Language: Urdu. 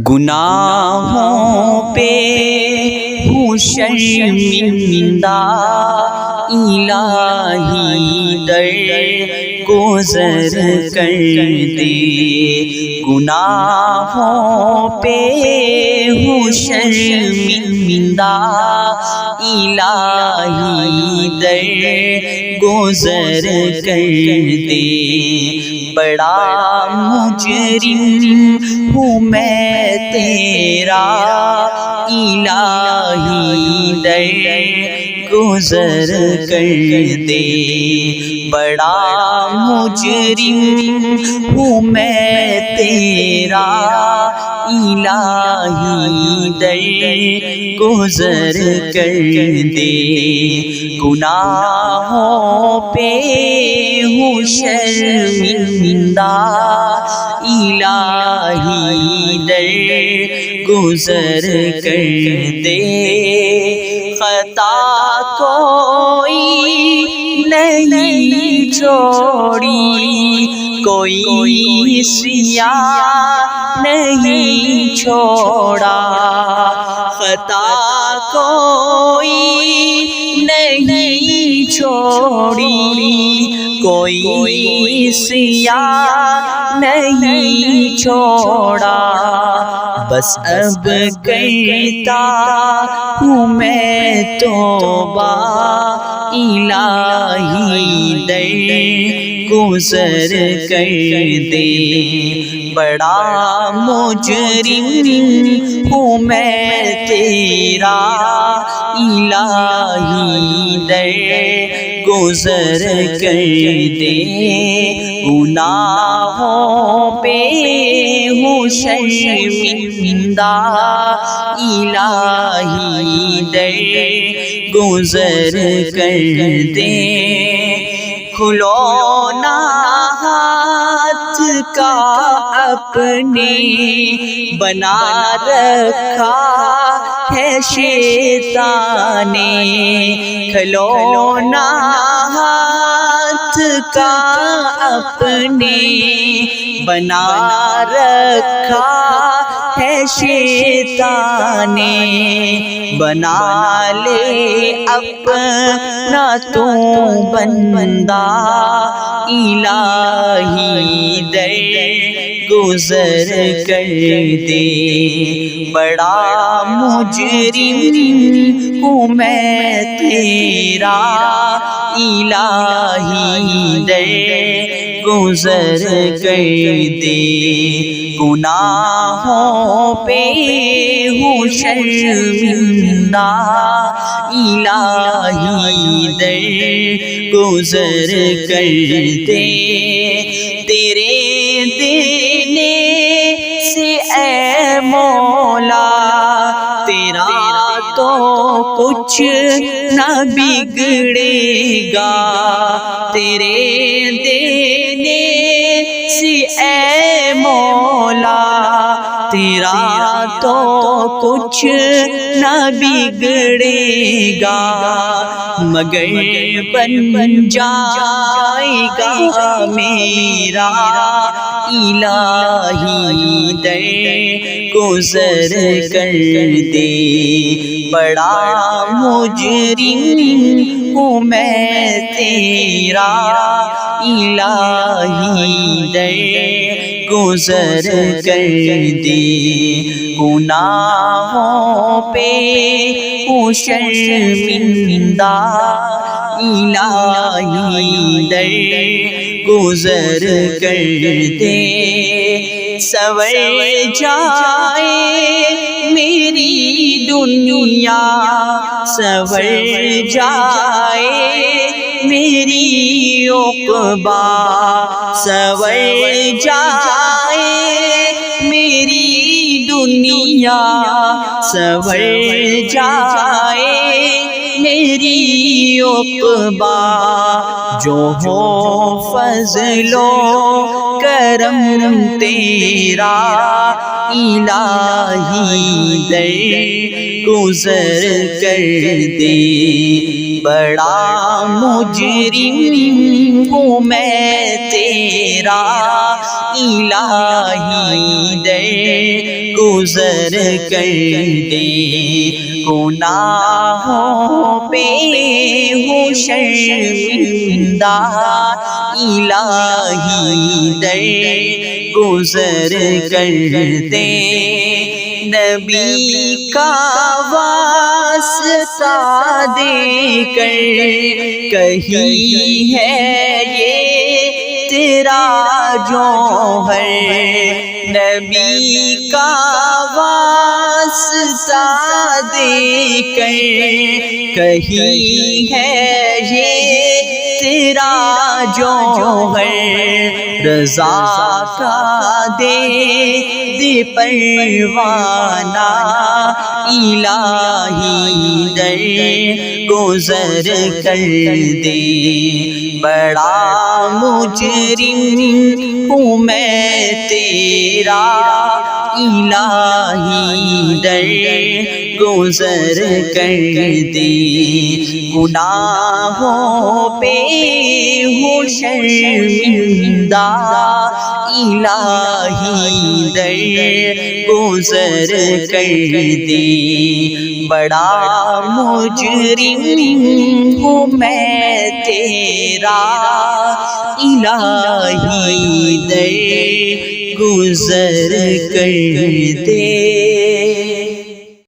گناہوں پہ ہوں شرمندہ، الہی در گزر کر دے۔ گناہوں پہ ہوں شرمندہ، الہی در گزر کر دے۔ بڑا مجرم ہوں میں تیرا، الہی در گزر کر دے۔ بڑا مجرم ہوں میں تیرا، الہی در گزر کر دے۔ گناہوں پہ ہوں شرمندہ، الہی در گزر کر دے۔ خطا کوئی نہیں چھوڑی، کوئی سیاہ نہیں چھوڑا۔ خطا کوئی نہیں چھوڑی، کوئی سیاہ نہیں چھوڑا۔ بس اب کرتا ہوں میں توبہ، الہی در گزر کر دے۔ بڑا مجرم ہوں میں تیرا، الہی در گزر کر دے۔ گناہوں پہ ہوں شرمندہ، الہی در گزر کر دے۔ کھلو نہ ہاتھ کا اپنے، بنا رکھا ہے شیطان نے۔ کھلو نہ ہاتھ کا اپنے، بنا رکھا ہے شیطان نے۔ بنا لے اپنا تو بندہ، الہی در گزر کر دے۔ بڑا مجرم ہوں میں تیرا، الہی در گزر کر دے۔ گناہوں پہ ہوں شرمندہ، الہی در گزر کر دے۔ تیرے دینے سے اے مولا، تیرا تو کچھ نہ بگڑے گا۔ تیرے دینے سے اے مولا، تیرا تو کچھ نہ بگڑے گا، مگر بن جائے گا میرا، الہی در گزر کر دے۔ بڑا مجرم ہوں میں تیرا، الہی در گزر کر دے۔ گناہوں پہ ہوں شرمندہ، الہی در گزر کر دے۔ سنور جائے میری دنیا، سنور جائے میری عقبیٰ، سنور جائے میری دنیا، سنور جائے میری عقبیٰ۔ جو ہو فضل و کرم تیرا، الہی در گزر کر دے۔ بڑا مجرم ہوں میں تیرا الہی، در گزر کر دے گناہوں پہ ہوں شرمندہ الہی، در گزر کر دے نبی کا واسطہ دے کر کہی ہے یہ تیرا جوہر، نبی کا واسطہ دے کر کہی ہے یہ تیرا جوہر، رضا کا دے پروانہ الہی، در گزر کر دے بڑا مجرم ہوں میں تیرا الہی، در گزر کر دے گناہوں پہ ہوں شرمندہ الہی، در گزر کر دے بڑا مجرم ہوں میں تیرا الہی، در گزر کر دے۔